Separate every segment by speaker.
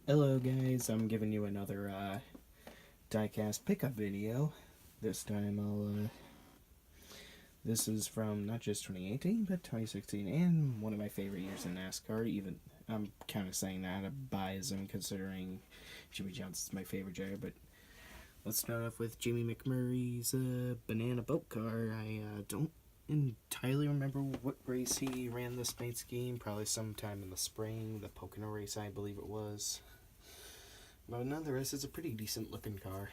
Speaker 1: Hello guys, I'm giving you another Diecast pickup video. This time this is from not just 2018 but 2016 and one of my favorite years in NASCAR. Even I'm kind of saying that out of biasm considering Jimmy Johnson's my favorite driver, but let's start off with Jamie McMurray's banana boat car. I don't entirely remember what race he ran this paint scheme, probably sometime in the spring, the Pocono race I believe it was. But nonetheless, it's a pretty decent looking car.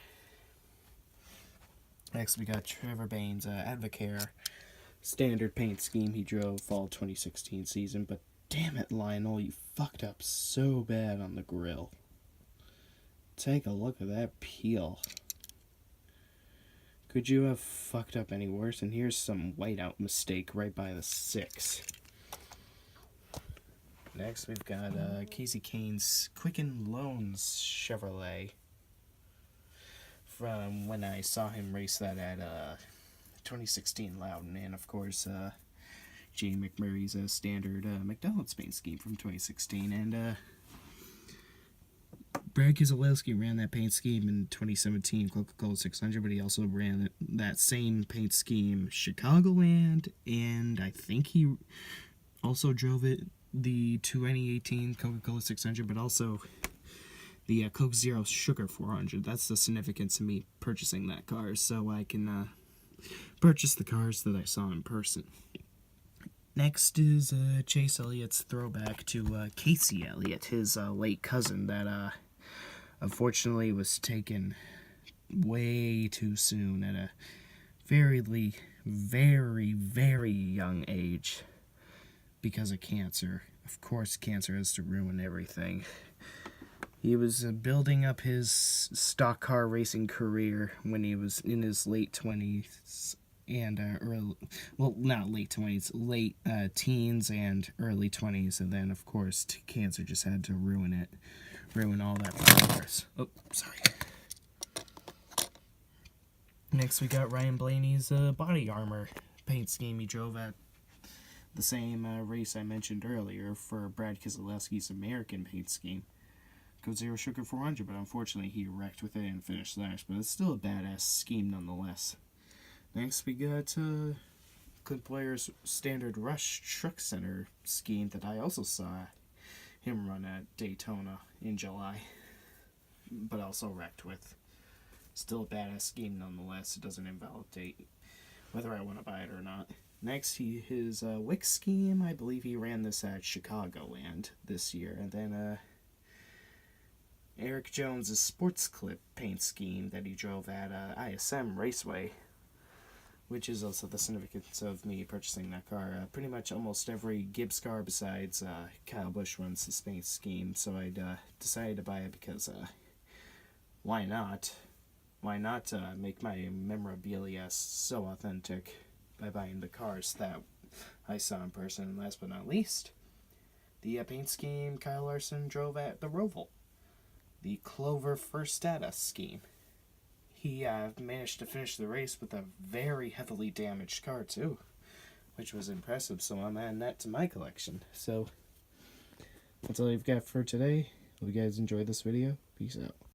Speaker 1: Next, we got Trevor Bayne's Advocare standard paint scheme he drove fall 2016 season. But damn it, Lionel, you fucked up so bad on the grill. Take a look at that peel. Could you have fucked up any worse? And here's some whiteout mistake right by the 6. Next, we've got Casey Kane's Quicken Loans Chevrolet from when I saw him race that at 2016 Loudon, and of course Jamie McMurray's standard McDonald's paint scheme from 2016, and Brad Keselowski ran that paint scheme in 2017 Coca-Cola 600, but he also ran that same paint scheme Chicagoland, and I think he also drove it the 2018 Coca-Cola 600, but also the Coke Zero Sugar 400. That's the significance of me purchasing that car, so I can purchase the cars that I saw in person. Next is Chase Elliott's throwback to Casey Elliott, his late cousin that unfortunately was taken way too soon at a very, very young age because of cancer. Of course, cancer has to ruin everything. He was building up his stock car racing career when he was in his late 20s and not late 20s, late teens and early 20s, and then of course cancer just had to ruin all that progress. Oh, sorry. Next, we got Ryan Blaney's body armor paint scheme he drove at the same race I mentioned earlier for Brad Keselowski's American paint scheme. Coke Zero Sugar 400, but unfortunately he wrecked with it and finished last, but it's still a badass scheme nonetheless. Next we got Clint Blair's standard Rush Truck Center scheme that I also saw him run at Daytona in July, but also wrecked with. Still a badass scheme nonetheless. It doesn't invalidate whether I want to buy it or not. Next, his Wick scheme, I believe he ran this at Chicagoland this year. And then Eric Jones' Sports Clip paint scheme that he drove at ISM Raceway, which is also the significance of me purchasing that car. Pretty much almost every Gibbs car besides Kyle Busch runs this paint scheme, so I decided to buy it because why not? Why not make my memorabilia so authentic by buying the cars that I saw in person? And last but not least, the paint scheme Kyle Larson drove at the Roval, the Clover First Status scheme. He managed to finish the race with a very heavily damaged car too, which was impressive, so I'm adding that to my collection. So that's all I've got for today. Hope you guys enjoyed this video. Peace out.